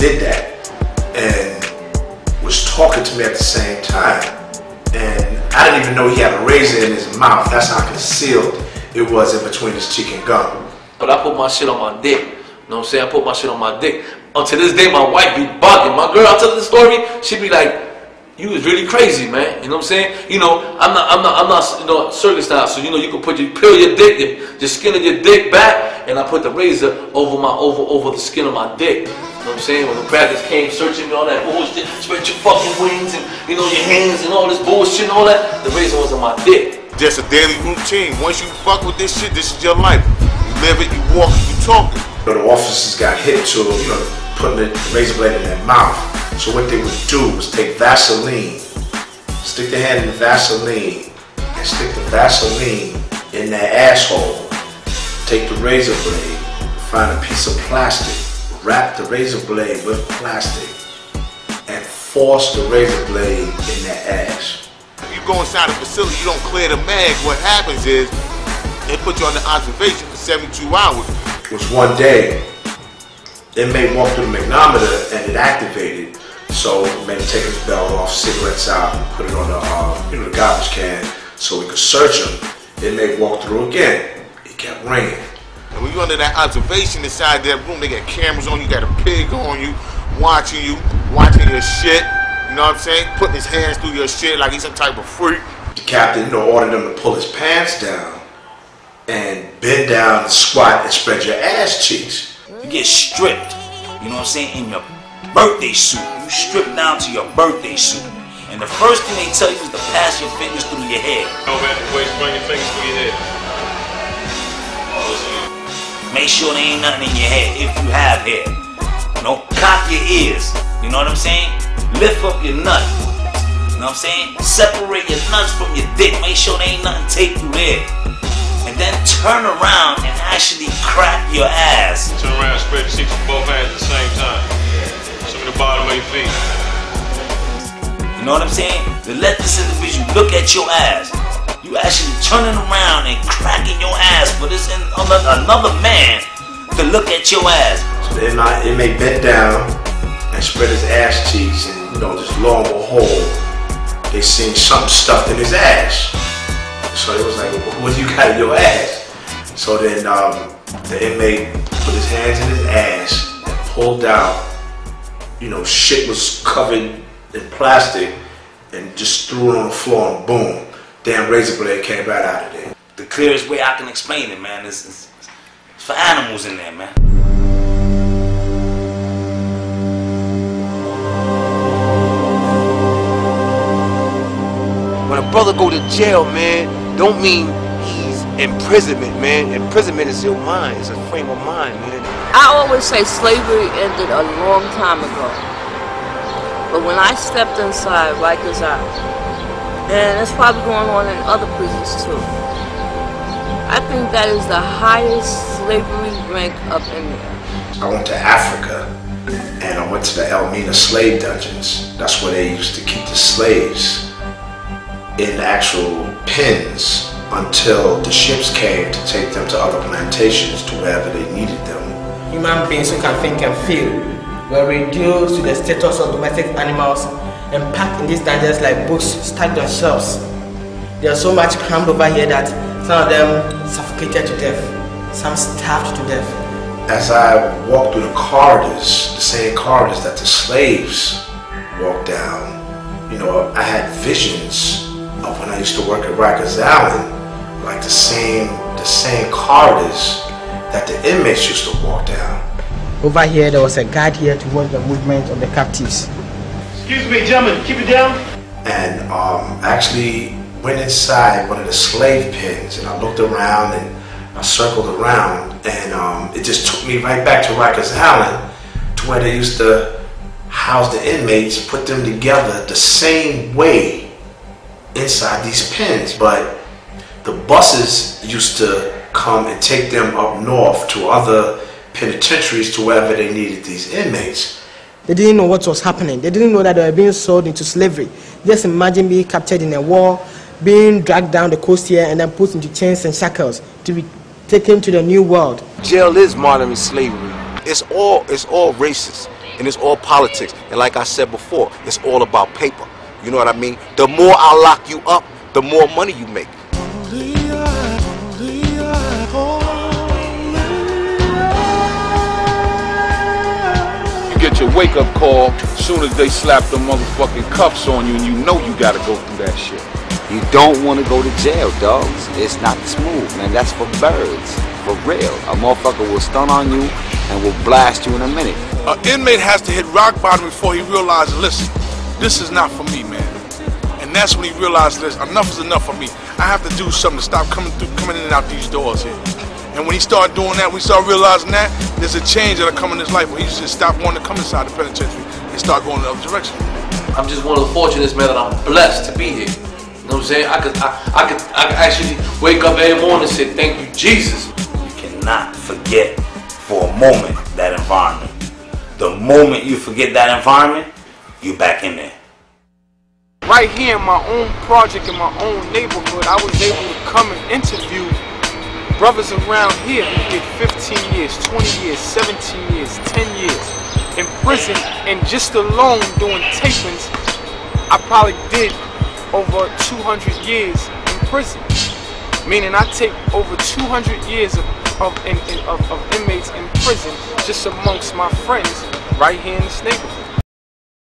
did that and was talking to me at the same time. And I didn't even know he had a razor in his mouth. That's how concealed it was in between his cheek and gum. But I put my shit on my dick. You know what I'm saying? I put my shit on my dick. Until this day, my wife be bugging. My girl, I tell her the story, she be like, "You was really crazy, man." You know what I'm saying? You know, I'm not, you know, circus style. So you know, you can peel your dick, your skin of your dick back, and I put the razor over the skin of my dick. You know what I'm saying? When the crackers came searching me, all that bullshit, spread your fucking wings and you know your hands and all this bullshit and all that. The razor was on my dick. Just a daily routine. Once you fuck with this shit, this is your life. You live it, you walk it, you talk it. You know, the officers got hit to, you know, putting the razor blade in their mouth. So what they would do was take Vaseline, stick their hand in the Vaseline, and stick the Vaseline in their asshole. Take the razor blade, find a piece of plastic, wrap the razor blade with plastic, and force the razor blade in their ass. If you go inside the facility, you don't clear the mag, what happens is, they put you under observation for 72 hours. It was one day, inmate walked through the magnometer and it activated. So maybe take his belt off, cigarettes out, and put it on the the garbage can so we could search him. Inmate walked through again. He kept ringing. And when you're under that observation inside that room, they got cameras on you, got a pig on you, watching your shit. You know what I'm saying? Putting his hands through your shit like he's some type of freak. The captain, you know, ordered him to pull his pants down and bend down and squat and spread your ass cheeks. You get stripped, you know what I'm saying, in your birthday suit. You strip down to your birthday suit. And the first thing they tell you is to pass your fingers through your hair. Oh man, wait, run your fingers through your hair. Make sure there ain't nothing in your hair if you have hair. You know, cock your ears. You know what I'm saying? Lift up your nut. You know what I'm saying? Separate your nuts from your dick. Make sure there ain't nothing taped through there. And then turn around and actually crack your ass. Turn around, spread your cheeks with both hands at the same time. Show me the bottom of your feet. You know what I'm saying? To let this individual look at your ass. You actually turning around and cracking your ass for this another man to look at your ass. So the inmate bent down and spread his ass cheeks, and you know, just lo and behold, they seen something stuffed in his ass. So it was like, what do you got in your ass? So then the inmate put his hands in his ass and pulled out, you know, shit was covered in plastic, and just threw it on the floor and boom, damn razor blade came right out of there. The clearest way I can explain it, man, is it's for animals in there, man. When a brother go to jail, man, don't mean he's imprisonment, man. Imprisonment is your mind. It's a frame of mind, man. I always say slavery ended a long time ago. But when I stepped inside Rikers out, and it's probably going on in other prisons too, I think that is the highest slavery rank up in there. I went to Africa and I went to the Elmina slave dungeons. That's where they used to keep the slaves in actual pens until the ships came to take them to other plantations to wherever they needed them. Human beings who can think and feel were reduced to the status of domestic animals and packed in these dungeons like books stacked on shelves. There's so much crammed over here that some of them suffocated to death, some starved to death. As I walked through the corridors, the same corridors that the slaves walked down, you know, I had visions of when I used to work at Rikers Island, like the same corridors that the inmates used to walk down. Over here, there was a guard here to watch the movement of the captives. Excuse me, gentlemen, keep it down. And actually went inside one of the slave pens, and I looked around and I circled around, and it just took me right back to Rikers Island, to where they used to house the inmates, put them together the same way inside these pens. But the buses used to come and take them up north to other penitentiaries, to wherever they needed these inmates. They didn't know what was happening. They didn't know that they were being sold into slavery. Just imagine being captured in a war, being dragged down the coast here and then put into chains and shackles to be taken to the new world. Jail is modern slavery. It's all racist. and it's all politics. And like I said before, it's all about paper. You know what I mean? The more I lock you up, the more money you make. You get your wake-up call as soon as they slap the motherfucking cuffs on you, and you know you gotta go through that shit. You don't want to go to jail, dogs. It's not smooth, man. That's for birds. For real. A motherfucker will stun on you and will blast you in a minute. An inmate has to hit rock bottom before he realizes, listen, this is not for me, man. And that's when he realizes, listen, enough is enough for me. I have to do something to stop coming in and out these doors here. And when he started doing that, we started realizing that there's a change that'll come in his life where he just stop wanting to come inside the penitentiary and start going in the other direction. I'm just one of the fortunate men that I'm blessed to be here. You know what I'm saying? I could actually wake up every morning and say, thank you, Jesus. You cannot forget for a moment that environment. The moment you forget that environment, you're back in there. Right here in my own project, in my own neighborhood, I was able to come and interview brothers around here who did 15 years, 20 years, 17 years, 10 years in prison, and just alone doing tapings, I probably did over 200 years in prison. Meaning I take over 200 years of inmates in prison just amongst my friends right here in this neighborhood.